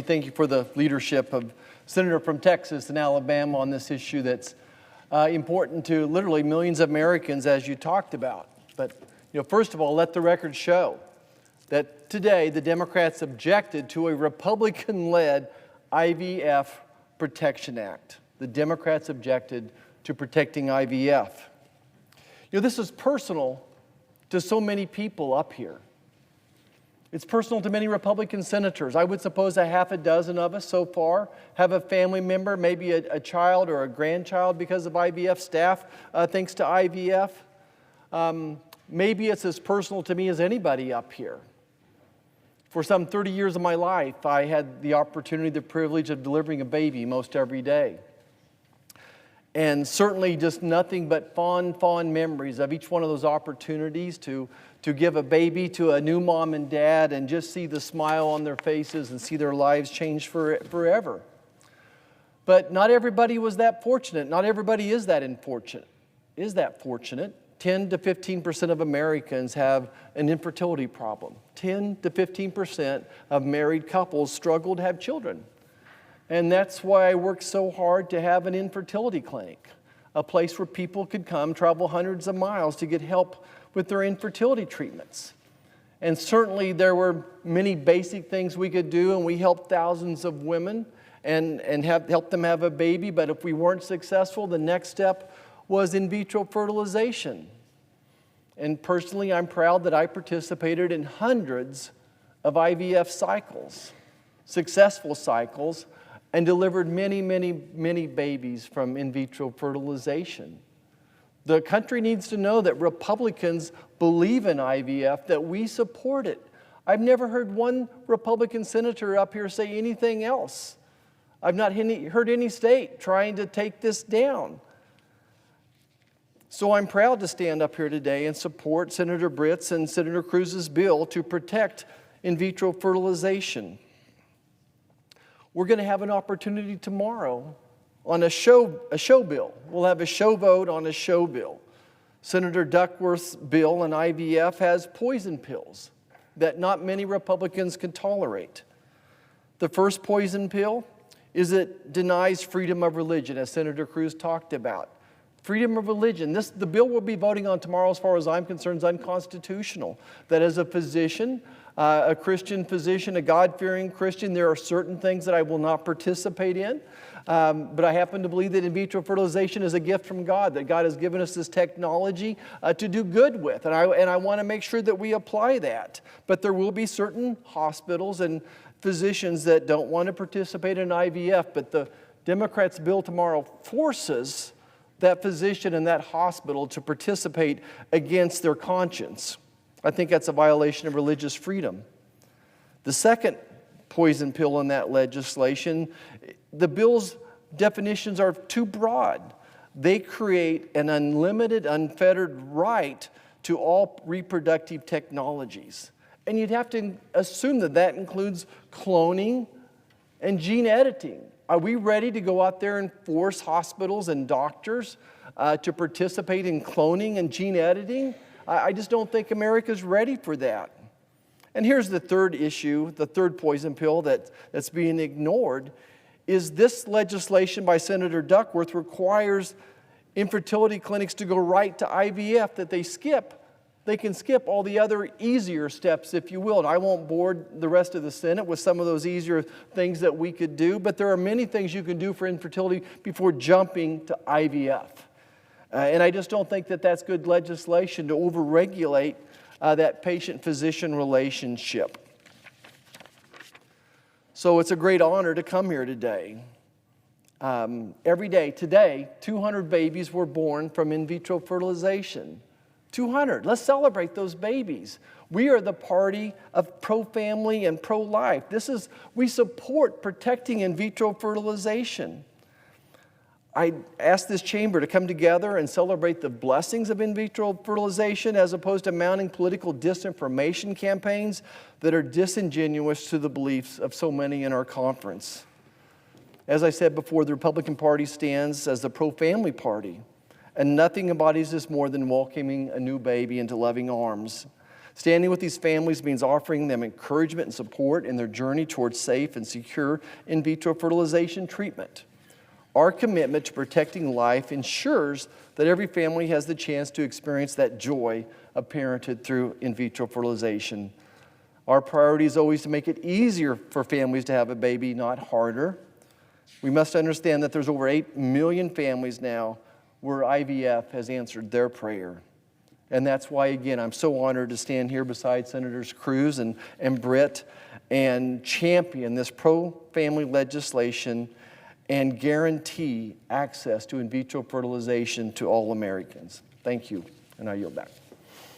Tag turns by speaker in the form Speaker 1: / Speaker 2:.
Speaker 1: thank you for the leadership of Senator from Texas and Alabama on this issue that's important to literally millions of Americans, as you talked about. But, first of all, let the record show that today the Democrats objected to a Republican-led IVF Protection Act. The Democrats objected to protecting IVF. This is personal to so many people up here. It's personal to many Republican senators. I would suppose a half a dozen of us so far have a family member, maybe a child or a grandchild because of IVF staff, thanks to IVF. Maybe it's as personal to me as anybody up here. For some 30 years of my life, I had the opportunity, the privilege of delivering a baby most every day. And certainly just nothing but fond memories of each one of those opportunities to give a baby to a new mom and dad and just see the smile on their faces and see their lives change forever. But not everybody was that fortunate. Not everybody is that fortunate. 10 to 15% of Americans have an infertility problem. 10 to 15% of married couples struggle to have children. And that's why I work so hard to have an infertility clinic, a place where people could come, travel hundreds of miles to get help with their infertility treatments. And certainly there were many basic things we could do, and we helped thousands of women and helped them have a baby. But if we weren't successful, the next step was in vitro fertilization. And personally, I'm proud that I participated in hundreds of IVF cycles, successful cycles, and delivered many babies from in vitro fertilization. The country needs to know that Republicans believe in IVF, that we support it. I've never heard one Republican senator up here say anything else. I've not heard any state trying to take this down. So I'm proud to stand up here today and support Senator Britt's and Senator Cruz's bill to protect in vitro fertilization. We're going to have an opportunity tomorrow on a show bill. We'll have a show vote on a show bill. Senator Duckworth's bill on IVF has poison pills that not many Republicans can tolerate. The first poison pill is it denies freedom of religion, as Senator Cruz talked about. Freedom of religion. The bill we'll be voting on tomorrow, as far as I'm concerned, is unconstitutional. That as a physician, a Christian physician, a God-fearing Christian, there are certain things that I will not participate in. But I happen to believe that in vitro fertilization is a gift from God, that God has given us this technology to do good with. And I want to make sure that we apply that. But there will be certain hospitals and physicians that don't want to participate in IVF. But the Democrats' bill tomorrow forces that physician and that hospital to participate against their conscience. I think that's a violation of religious freedom. The second poison pill in that legislation, the bill's definitions are too broad. They create an unlimited, unfettered right to all reproductive technologies. And you'd have to assume that that includes cloning and gene editing. Are we ready to go out there and force hospitals and doctors to participate in cloning and gene editing? I just don't think America's ready for that. And here's the third issue, the third poison pill that's being ignored, is this legislation by Senator Duckworth requires infertility clinics to go right to IVF, that they can skip all the other easier steps, if you will. And I won't bore the rest of the Senate with some of those easier things that we could do, but there are many things you can do for infertility before jumping to IVF. And I just don't think that that's good legislation to overregulate that patient-physician relationship. So it's a great honor to come here today. Every day, today, 200 babies were born from in vitro fertilization. 200. Let's celebrate those babies. We are the party of pro-family and pro-life. We support protecting in vitro fertilization. I asked this chamber to come together and celebrate the blessings of in vitro fertilization as opposed to mounting political disinformation campaigns that are disingenuous to the beliefs of so many in our conference. As I said before, the Republican Party stands as the pro-family party, and nothing embodies this more than welcoming a new baby into loving arms. Standing with these families means offering them encouragement and support in their journey towards safe and secure in vitro fertilization treatment. Our commitment to protecting life ensures that every family has the chance to experience that joy of parenthood through in vitro fertilization. Our priority is always to make it easier for families to have a baby, not harder. We must understand that there's over 8 million families now where IVF has answered their prayer. And that's why, again, I'm so honored to stand here beside Senators Cruz and Britt and champion this pro-family legislation and guarantee access to in vitro fertilization to all Americans. Thank you, and I yield back.